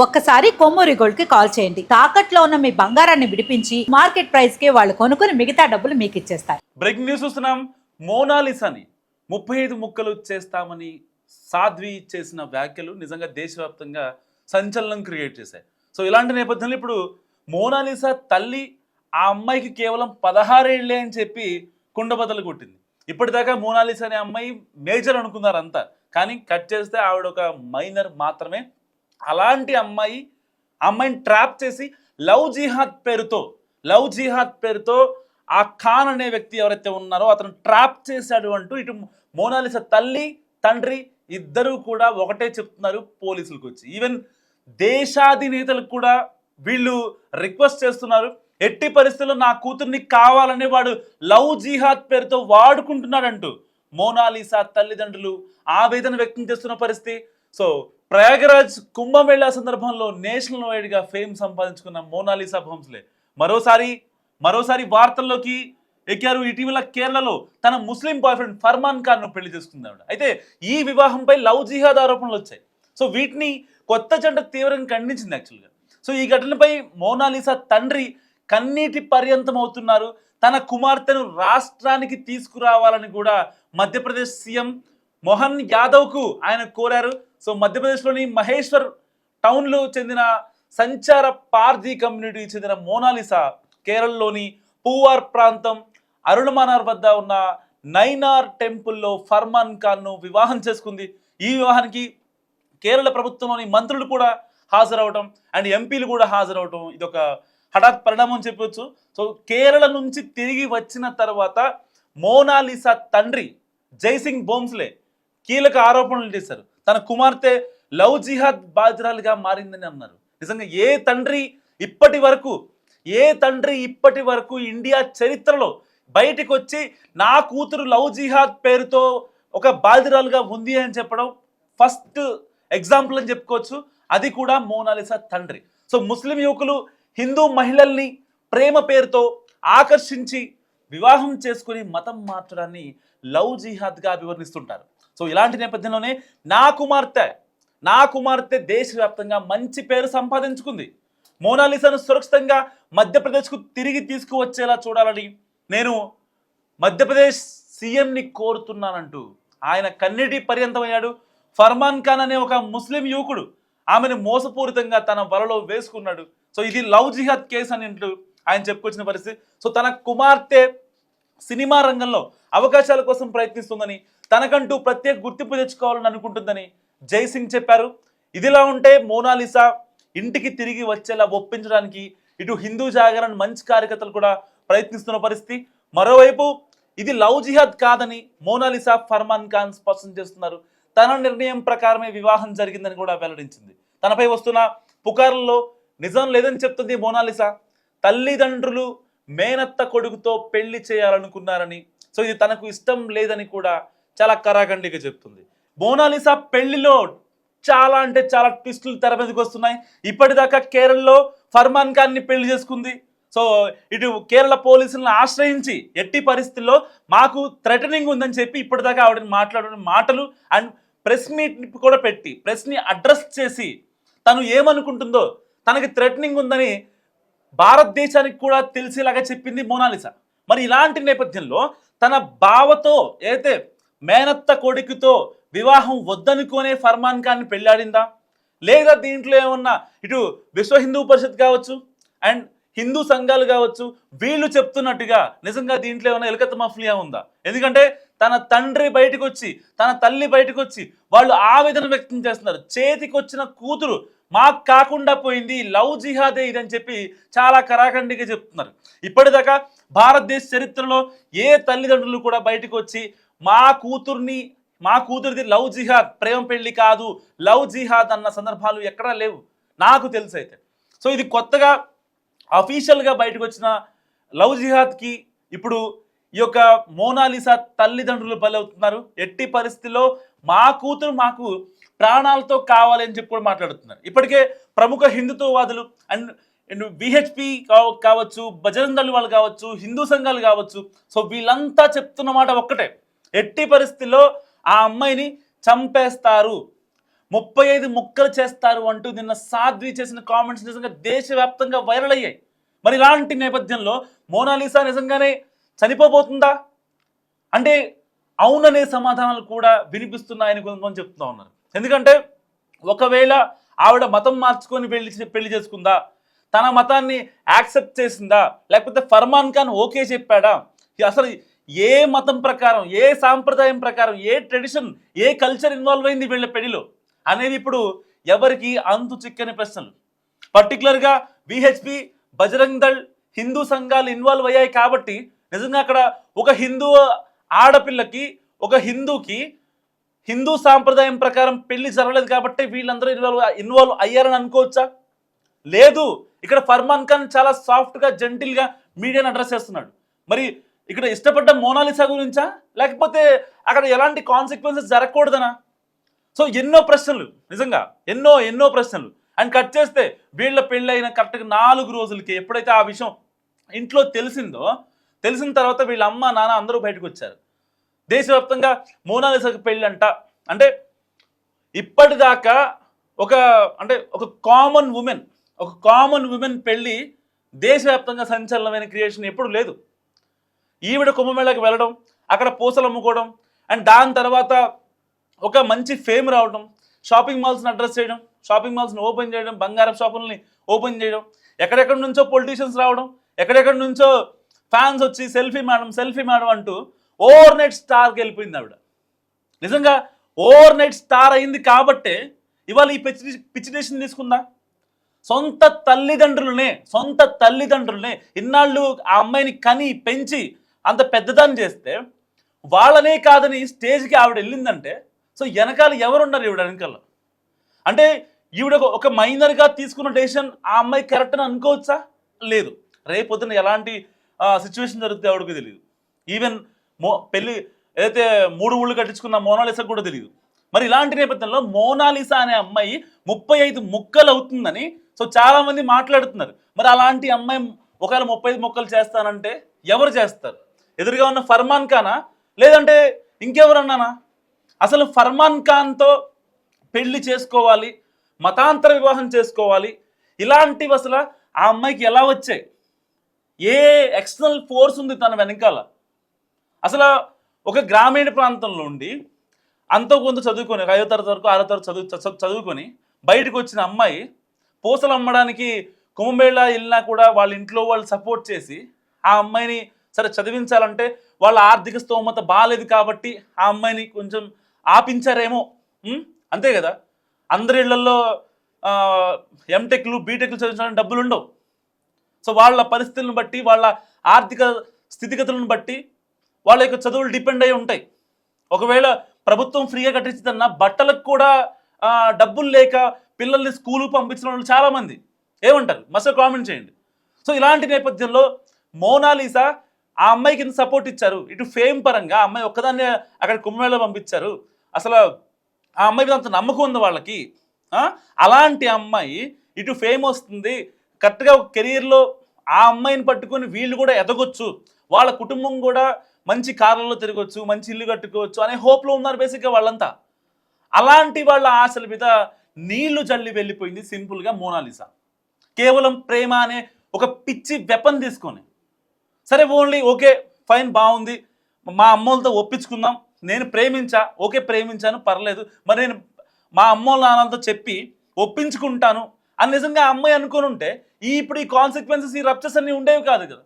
ఒక్కసారి కొమ్మూరి గోల్డ్ కి కాల్ చేయండి. తాకట్లో ఉన్న మీ బంగారాన్ని విడిపించి మార్కెట్ ప్రైస్ కి వాళ్ళు కొనుక్కుని మిగతా డబ్బులు మీకు ఇచ్చేస్తారు. బ్రేకింగ్ న్యూస్ చూస్తున్నాం. మోనాలిసాని 35 ముక్కలు చేస్తామని సాధ్వి చేసిన వ్యాఖ్యలు నిజంగా దేశవ్యాప్తంగా సంచలనం క్రియేట్ చేశాయి. సో ఇలాంటి నేపథ్యంలో ఇప్పుడు మోనాలిసా తల్లి ఆ అమ్మాయికి కేవలం 16 ఏళ్లే అని చెప్పి కుండబద్దలు కొట్టింది. ఇప్పటిదాకా మోనాలిసా అనే అమ్మాయి మేజర్ అనుకున్నారు అంతా, కానీ కట్ చేస్తే ఆవిడ ఒక మైనర్ మాత్రమే. అలాంటి అమ్మాయిని ట్రాప్ చేసి లవ్ జిహాద్ పేరుతో ఆ ఖాన్ అనే వ్యక్తి ఎవరైతే ఉన్నారో అతను ట్రాప్ చేశాడు అంటూ ఇటు మోనాలిసా తల్లి తండ్రి ఇద్దరూ కూడా ఒకటే చెప్తున్నారు పోలీసులకు వచ్చి. ఈవెన్ దేశాధినేతలకు కూడా వీళ్ళు రిక్వెస్ట్ చేస్తున్నారు, ఎట్టి పరిస్థితుల్లో నా కూతుర్ని కావాలని వాడు లవ్ జిహాద్ పేరుతో వాడుకుంటున్నాడంటూ మోనాలిసా తల్లిదండ్రులు ఆవేదన వ్యక్తం చేస్తున్న పరిస్థితి. సో ప్రయాగరాజ్ కుంభమేళా సందర్భంలో నేషనల్ వైడ్గా ఫేమ్ సంపాదించుకున్న మోనాలిసా భోంస్లే మరోసారి వార్తల్లోకి ఎక్కారు. ఇటీవల కేరళలో తన ముస్లిం బాయ్ ఫ్రెండ్ ఫర్మాన్ ఖాన్ను పెళ్లి చేసుకుంది ఆవిడ. అయితే ఈ వివాహంపై లవ్ జిహాద్ ఆరోపణలు వచ్చాయి. సో వీటిని కొత్త జంట తీవ్రంగా ఖండించింది యాక్చువల్గా. సో ఈ ఘటనపై మోనాలిసా తండ్రి కన్నీటి పర్యంతం అవుతున్నారు. తన కుమార్తెను రాష్ట్రానికి తీసుకురావాలని కూడా మధ్యప్రదేశ్ సీఎం మోహన్ యాదవ్కు ఆయన కోరారు. సో మధ్యప్రదేశ్లోని మహేశ్వర్ టౌన్లో చెందిన సంచార పార్జీ కమ్యూనిటీకి చెందిన మోనాలిసా కేరళలోని పూవార్ ప్రాంతం అరుణమానార్ వద్ద ఉన్న నైనార్ టెంపుల్లో ఫర్మాన్ ఖాన్ను వివాహం చేసుకుంది. ఈ వివాహానికి కేరళ ప్రభుత్వంలోని మంత్రులు కూడా హాజరవటం అండ్ ఎంపీలు కూడా హాజరవటం ఇదొక హఠాత్ పరిణామం చెప్పొచ్చు. సో కేరళ నుంచి తిరిగి వచ్చిన తర్వాత మోనాలిసా తండ్రి జైసింగ్ భోంస్లే కీలక ఆరోపణలు చేశారు. తన కుమార్తె లవ్ జిహాద్ బాధితురాలుగా మారిందని అన్నారు. నిజంగా ఏ తండ్రి ఇప్పటి వరకు ఇండియా చరిత్రలో బయటకు వచ్చి నా కూతురు లవ్ జిహాద్ పేరుతో ఒక బాధితురాలుగా ఉంది అని చెప్పడం ఫస్ట్ ఎగ్జాంపుల్ అని చెప్పుకోవచ్చు. అది కూడా మోనాలిసా తండ్రి. సో ముస్లిం యువకులు హిందూ మహిళల్ని ప్రేమ పేరుతో ఆకర్షించి వివాహం చేసుకుని మతం మార్చడాన్ని లవ్ జిహాద్గా అభివర్ణిస్తుంటారు. సో ఇలాంటి నేపథ్యంలోనే నా కుమార్తె దేశవ్యాప్తంగా మంచి పేరు సంపాదించుకుంది. మోనాలిసాను సురక్షితంగా మధ్యప్రదేశ్కు తిరిగి తీసుకువచ్చేలా చూడాలని నేను మధ్యప్రదేశ్ సీఎంని కోరుతున్నానంటూ ఆయన కన్నీటి పర్యంతమయ్యాడు. ఫర్మాన్ ఖాన్ అనే ఒక ముస్లిం యువకుడు ఆమెను మోసపూరితంగా తన వలలో వేసుకున్నాడు. సో ఇది లవ్ జిహాద్ కేసు అని ఆయన చెప్పుకొచ్చిన పరిస్థితి. సో తన కుమార్తె సినిమా రంగంలో అవకాశాల కోసం ప్రయత్నిస్తుందని, తనకంటూ ప్రత్యేక గుర్తింపు తెచ్చుకోవాలని అనుకుంటుందని జైసింగ్ చెప్పారు. ఇదిలా ఉంటే మోనాలిసా ఇంటికి తిరిగి వచ్చేలా ఒప్పించడానికి ఇటు హిందూ జాగరణ మంచి కార్యకర్తలు కూడా ప్రయత్నిస్తున్న పరిస్థితి. మరోవైపు ఇది లవ్ జిహాద్ కాదని మోనాలిసా ఫర్మాన్ ఖాన్ స్పష్టం చేస్తున్నారు. తన నిర్ణయం ప్రకారమే వివాహం జరిగిందని కూడా వెల్లడించింది. తనపై వస్తున్న పుకార్లలో నిజం లేదని చెప్తుంది మోనాలిసా. తల్లిదండ్రులు మేనత్త కొడుకుతో పెళ్లి చేయాలనుకున్నారని, సో ఇది తనకు ఇష్టం లేదని కూడా చాలా కరాఖండిగా చెప్తుంది. మోనాలిసా పెళ్లిలో చాలా ట్విస్టులు తెర మీదకి వస్తున్నాయి. ఇప్పటిదాకా కేరళలో ఫర్మాన్ ఖాన్ని పెళ్లి చేసుకుంది. సో ఇటు కేరళ పోలీసులను ఆశ్రయించి ఎట్టి పరిస్థితుల్లో మాకు థ్రెటనింగ్ ఉందని చెప్పి ఇప్పటిదాకా ఆవిడని మాట్లాడిన మాటలు అండ్ ప్రెస్ మీట్ కూడా పెట్టి ప్రెస్ని అడ్రస్ చేసి తను ఏమనుకుంటుందో, తనకి థ్రెటనింగ్ ఉందని భారతదేశానికి కూడా తెలిసేలాగా చెప్పింది మోనాలిసా. మరి ఇలాంటి నేపథ్యంలో తన బావతో అయితే మేనత్త కొడుకుతో వివాహం వద్దనుకునే ఫర్మాన్ ఖాన్ని పెళ్ళాడిందా, లేదా దీంట్లో ఏమన్నా ఇటు విశ్వ హిందూ పరిషత్ కావచ్చు అండ్ హిందూ సంఘాలు కావచ్చు వీళ్ళు చెప్తున్నట్టుగా నిజంగా దీంట్లో ఏమైనా ఎలకత్ మఫ్లియా ఉందా? ఎందుకంటే తన తండ్రి బయటకు వచ్చి తన తల్లి బయటకు వచ్చి వాళ్ళు ఆవేదన వ్యక్తం చేస్తున్నారు. చేతికి వచ్చిన కూతురు మాకు కాకుండా పోయింది, లవ్ జిహాదే ఇదని చెప్పి చాలా కరాఖండిగా చెప్తున్నారు. ఇప్పటిదాకా భారతదేశ చరిత్రలో ఏ తల్లిదండ్రులు కూడా బయటకు వచ్చి మా కూతురిది లవ్ జిహాద్, ప్రేమ పెళ్లి కాదు, లవ్ జిహాద్ అన్న సందర్భాలు ఎక్కడా లేవు నాకు తెలుసు. అయితే సో ఇది కొత్తగా అఫీషియల్గా బయటకు వచ్చిన లవ్ జిహాద్కి ఇప్పుడు ఈ యొక్క మోనాలిసా తల్లిదండ్రులు బలవుతున్నారు. ఎట్టి పరిస్థితుల్లో మా కూతురు మాకు ప్రాణాలతో కావాలి అని చెప్పి కూడా మాట్లాడుతున్నారు. ఇప్పటికే ప్రముఖ హిందుత్వవాదులు అండ్ విహెచ్పి కావచ్చు, బజరంగ్ దళ్ వాళ్ళు కావచ్చు, హిందూ సంఘాలు కావచ్చు, సో వీళ్ళంతా చెప్తున్న మాట ఒక్కటే, ఎట్టి పరిస్థితుల్లో ఆ అమ్మాయిని చంపేస్తారు, 35 ముక్కలు చేస్తారు అంటూ నిన్న సాధ్వి చేసిన కామెంట్స్ నిజంగా దేశవ్యాప్తంగా వైరల్ అయ్యాయి. మరి ఇలాంటి నేపథ్యంలో మోనాలిసా నిజంగానే చనిపోబోతుందా అంటే అవుననే సమాధానాలు కూడా వినిపిస్తున్నాయని కొంతమంది చెప్తూ ఉన్నారు. ఎందుకంటే ఒకవేళ ఆవిడ మతం మార్చుకొని పెళ్లి చేసుకుందా, తన మతాన్ని యాక్సెప్ట్ చేసిందా, లేకపోతే ఫర్మాన్ ఖాన్ ఓకే చెప్పాడా, అసలు ఏ మతం ప్రకారం, ఏ సాంప్రదాయం ప్రకారం, ఏ ట్రెడిషన్, ఏ కల్చర్ ఇన్వాల్వ్ అయింది వీళ్ళ పెళ్లిలో అనేది ఇప్పుడు ఎవరికి అంతు చిక్కని ప్రశ్నలు. పర్టికులర్గా విహెచ్పి, బజరంగ్ దళ్, హిందూ సంఘాలు ఇన్వాల్వ్ అయ్యాయి కాబట్టి నిజంగా అక్కడ ఒక హిందూ ఆడపిల్లకి, ఒక హిందూకి హిందూ సాంప్రదాయం ప్రకారం పెళ్లి జరగలేదు కాబట్టి వీళ్ళందరూ ఇన్వాల్వ్ అయ్యారని అనుకోవచ్చా? లేదు. ఇక్కడ ఫర్మాన్ ఖాన్ చాలా సాఫ్ట్గా, జెంటిల్గా మీడియాని అడ్రస్ చేస్తున్నాడు. మరి ఇక్కడ ఇష్టపడ్డ మోనాలిసా గురించా, లేకపోతే అక్కడ ఎలాంటి కాన్సిక్వెన్సెస్ జరగకూడదనా? సో ఎన్నో ప్రశ్నలు, నిజంగా ఎన్నో ప్రశ్నలు. అండ్ కట్ చేస్తే వీళ్ళ పెళ్ళైన కరెక్ట్గా 4 రోజులకి ఎప్పుడైతే ఆ విషయం ఇంట్లో తెలిసిన తర్వాత వీళ్ళ అమ్మ నాన్న అందరూ బయటకు వచ్చారు. దేశవ్యాప్తంగా మోనాలిసాకి పెళ్ళంట. అంటే ఇప్పటిదాకా ఒక కామన్ ఉమెన్ పెళ్ళి దేశవ్యాప్తంగా సంచలనమైన క్రియేషన్ ఎప్పుడు లేదు. ఈవిడ కుంభమేళాకి వెళ్ళడం, అక్కడ పూసలు అమ్ముకోవడం, అండ్ దాని తర్వాత ఒక మంచి ఫేమ్ రావడం, షాపింగ్ మాల్స్ని అడ్రస్ చేయడం, షాపింగ్ మాల్స్ని ఓపెన్ చేయడం, బంగారం షాపుల్ని ఓపెన్ చేయడం, ఎక్కడెక్కడి నుంచో పొలిటీషియన్స్ రావడం, ఎక్కడెక్కడి నుంచో ఫ్యాన్స్ వచ్చి సెల్ఫీ మేడం అంటూ ఓవర్ నైట్ స్టార్కి వెళ్ళిపోయింది ఆవిడ. నిజంగా ఓవర్ నైట్ స్టార్ అయింది కాబట్టే ఇవాళ ఈ పిచ్చి డెసిషన్ తీసుకుందా. సొంత తల్లిదండ్రులనే ఇన్నాళ్ళు ఆ అమ్మాయిని కని పెంచి అంత పెద్దదాన్ని చేస్తే వాళ్ళనే కాదని స్టేజ్కి ఆవిడ వెళ్ళిందంటే సో వెనకాల ఎవరున్నారు ఈవిడ వెనకాల? అంటే ఈవిడ ఒక మైనర్గా తీసుకున్న డెసిషన్ ఆ అమ్మాయి కరెక్ట్ అని అనుకోవచ్చా? లేదు. రేపొద్దున ఎలాంటి సిచ్యువేషన్ జరుగుతుంది ఆవిడకి తెలియదు. ఈవెన్ పెళ్ళి ఏదైతే 3 ఊళ్ళు కట్టించుకున్న మోనాలిసాకు కూడా తెలియదు. మరి ఇలాంటి నేపథ్యంలో మోనాలిసా అనే అమ్మాయి 35 ముక్కలు అవుతుందని సో చాలామంది మాట్లాడుతున్నారు. మరి అలాంటి అమ్మాయి ఒకవేళ 35 ముక్కలు చేస్తానంటే ఎవరు చేస్తారు? ఎదురుగా ఉన్న ఫర్మాన్ ఖానా, లేదంటే ఇంకెవరన్నానా? అసలు ఫర్మాన్ ఖాన్తో పెళ్లి చేసుకోవాలి, మతాంతర వివాహం చేసుకోవాలి, ఇలాంటివి అసలు ఆ అమ్మాయికి ఎలా వచ్చాయి? ఏ ఎక్స్టర్నల్ ఫోర్స్ ఉంది తన వెనకాల? అసలు ఒక గ్రామీణ ప్రాంతంలో ఉండి అంతో కొంత చదువుకొని 5వ తరగతి వరకు 6వ తరగతి చదువుకొని బయటకు వచ్చిన అమ్మాయి పూసలు అమ్మడానికి కుంభమేళా వెళ్ళినా కూడా వాళ్ళ ఇంట్లో వాళ్ళు సపోర్ట్ చేసి ఆ అమ్మాయిని సరే చదివించాలంటే వాళ్ళ ఆర్థిక స్తోమత బాగాలేదు కాబట్టి ఆ అమ్మాయిని కొంచెం ఆపించారేమో, అంతే కదా. అందరి ఇళ్లలో ఎంటెక్లు బీటెక్లు చదివించడానికి డబ్బులు ఉండవు. సో వాళ్ళ పరిస్థితులను బట్టి, వాళ్ళ ఆర్థిక స్థితిగతులను బట్టి వాళ్ళ యొక్క చదువులు డిపెండ్ అయి ఉంటాయి. ఒకవేళ ప్రభుత్వం ఫ్రీగా కట్టించిందన్న బట్టలకు కూడా డబ్బులు లేక పిల్లల్ని స్కూలుకు పంపించిన వాళ్ళు చాలామంది ఏమంటారు? మస్తు కామెంట్ చేయండి. సో ఇలాంటి నేపథ్యంలో మోనాలిసా ఆ అమ్మాయికి ఇంత సపోర్ట్ ఇచ్చారు. ఇటు ఫేమ్ పరంగా అమ్మాయి ఒక్కదాన్నే అక్కడ కుంభమేళా పంపించారు. అసలు ఆ అమ్మాయి మీద అంత నమ్మకం ఉంది వాళ్ళకి. అలాంటి అమ్మాయి ఇటు ఫేమ్ వస్తుంది, కరెక్ట్గా ఒక కెరీర్లో ఆ అమ్మాయిని పట్టుకొని వీళ్ళు కూడా ఎదగొచ్చు, వాళ్ళ కుటుంబం కూడా మంచి కార్లలో తిరగొచ్చు, మంచి ఇల్లు కట్టుకోవచ్చు అనే హోప్లో ఉన్నారు బేసిక్గా వాళ్ళంతా. అలాంటి వాళ్ళ ఆశల మీద నీళ్లు జల్లి వెళ్ళిపోయింది సింపుల్గా మోనాలిసా. కేవలం ప్రేమ అనే ఒక పిచ్చి వెపన్ తీసుకొని సరే ఓన్లీ ఓకే ఫైన్ బాగుంది, మా అమ్మోళ్ళతో ఒప్పించుకుందాం, నేను ప్రేమించాను పర్లేదు, మరి నేను మా అమ్మోళ్ళ నాన్నలతో చెప్పి ఒప్పించుకుంటాను అని నిజంగా ఆ అమ్మాయి అనుకొని ఉంటే ఇప్పుడు ఈ కాన్సిక్వెన్సెస్, ఈ రప్చర్స్ అన్నీ ఉండేవి కాదు కదా.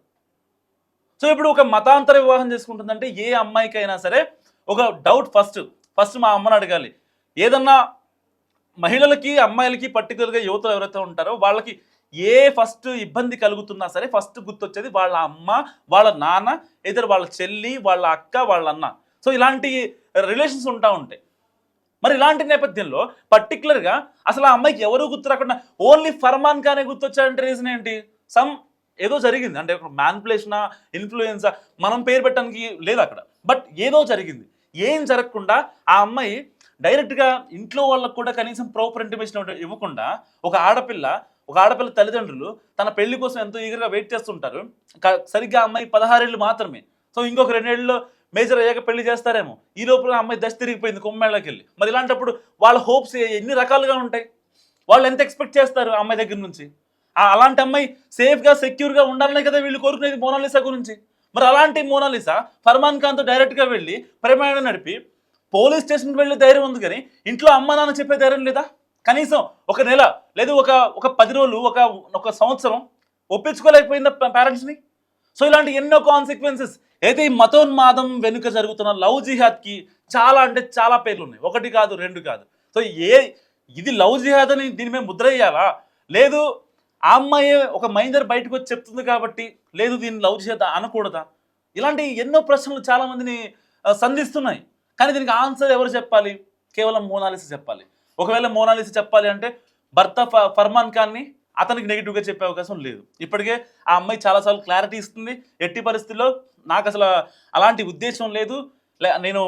సో ఇప్పుడు ఒక మతాంతర వివాహం చేసుకుంటుందంటే ఏ అమ్మాయికైనా సరే ఒక డౌట్ ఫస్ట్ మా అమ్మని అడగాలి. ఏదన్నా మహిళలకి, అమ్మాయిలకి, పర్టికులర్గా యువతలు ఎవరైతే ఉంటారో వాళ్ళకి ఏ ఫస్ట్ ఇబ్బంది కలుగుతున్నా సరే ఫస్ట్ గుర్తొచ్చేది వాళ్ళ అమ్మ, వాళ్ళ నాన్న, ఇద్దరు వాళ్ళ చెల్లి, వాళ్ళ అక్క, వాళ్ళ అన్న. సో ఇలాంటి రిలేషన్స్ ఉంటాయి. మరి ఇలాంటి నేపథ్యంలో పర్టికులర్గా అసలు ఆ అమ్మాయికి ఎవరు గుర్తు రాకుండా ఓన్లీ ఫర్మాన్ ఖానే గుర్తొచ్చాడంటే రీజన్ ఏంటి? ఏదో జరిగింది. అంటే ఒక మ్యానిపులేషనా, ఇన్ఫ్లుయెన్సా, మనం పేరు పెట్టడానికి లేదు అక్కడ. బట్ ఏదో జరిగింది. ఏం జరగకుండా ఆ అమ్మాయి డైరెక్ట్గా ఇంట్లో వాళ్ళకు కూడా కనీసం ప్రాపర్ ఇంటిమేషన్ ఇవ్వకుండా ఒక ఆడపిల్ల తల్లిదండ్రులు తన పెళ్లి కోసం ఎంతో ఈగర్గా వెయిట్ చేస్తుంటారు. సరిగ్గా అమ్మాయి 16 ఏళ్ళు మాత్రమే. సో ఇంకొక 2 ఏళ్ళలో మేజర్ అయ్యాక పెళ్లి చేస్తారేమో, ఈ లోపల అమ్మాయి దశ తిరిగిపోయింది కొమ్మేళ్ళకి వెళ్ళి. మరి ఇలాంటప్పుడు వాళ్ళ హోప్స్ ఎన్ని రకాలుగా ఉంటాయి, వాళ్ళు ఎంత ఎక్స్పెక్ట్ చేస్తారు ఆ అమ్మాయి దగ్గర నుంచి. అలాంటి అమ్మాయి సేఫ్గా సెక్యూర్గా ఉండాలనే కదా వీళ్ళు కోరుకునేది మోనాలిసా గురించి. మరి అలాంటి మోనాలిసా ఫర్మాన్ ఖాన్తో డైరెక్ట్గా వెళ్ళి ప్రయాణం నడిపి పోలీస్ స్టేషన్కి వెళ్ళే ధైర్యం ఉంది, కానీ ఇంట్లో అమ్మ నాన్న చెప్పే ధైర్యం లేదా? కనీసం ఒక నెల లేదు ఒక 10 రోజులు ఒక సంవత్సరం ఒప్పించుకోలేకపోయిందా పేరెంట్స్ని? సో ఇలాంటి ఎన్నో కాన్సిక్వెన్సెస్ అయితే ఈ మతోన్మాదం వెనుక జరుగుతున్న లవ్ జిహాద్కి చాలా అంటే చాలా పేర్లు ఉన్నాయి, 1 కాదు 2 కాదు. సో ఇది లవ్ జిహాద్ అని దీని మీద ముద్ర వేయాలా, లేదు ఆ అమ్మాయి ఒక మైందర్ బయటకు వచ్చి చెప్తుంది కాబట్టి లేదు దీన్ని లవ్ జిహాద్ అనకూడదా? ఇలాంటి ఎన్నో ప్రశ్నలు చాలా మందిని సంధిస్తున్నాయి. కానీ దీనికి ఆన్సర్ ఎవరు చెప్పాలి? కేవలం మోనాలిసా చెప్పాలి. ఒకవేళ మోనాలిసా చెప్పాలి అంటే భర్త ఫర్మాన్ ఖాన్ని అతనికి నెగిటివ్గా చెప్పే అవకాశం లేదు. ఇప్పటికే ఆ అమ్మాయి చాలాసార్లు క్లారిటీ ఇస్తుంది, ఎట్టి పరిస్థితుల్లో నాకు అసలు అలాంటి ఉద్దేశం లేదు, నేను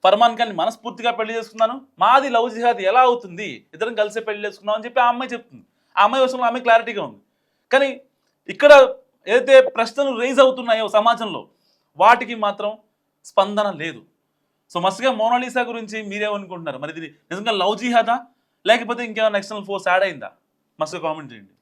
ఫర్మాన్ ఖాన్ని మనస్ఫూర్తిగా పెళ్లి చేసుకున్నాను, మాది లవ్ జిహాద్ ఎలా అవుతుంది, ఇద్దరం కలిసే పెళ్లి చేసుకున్నాం అని చెప్పి ఆ అమ్మాయి చెప్తుంది. ఆ అమ్మాయి విషయంలో ఆమె క్లారిటీగా ఉంది. కానీ ఇక్కడ ఏదైతే ప్రశ్నలు రైజ్ అవుతున్నాయో సమాజంలో వాటికి మాత్రం స్పందన లేదు. సో మస్తుగా మోనాలిసా గురించి మీరేమనుకుంటున్నారు? మరి ఇది నిజంగా లవ్ జిహాదా లేకపోతే ఇంకేమైనా ఎక్స్టర్నల్ ఫోర్స్ యాడ్ అయిందా? మస్తుగా కామెంట్ చేయండి.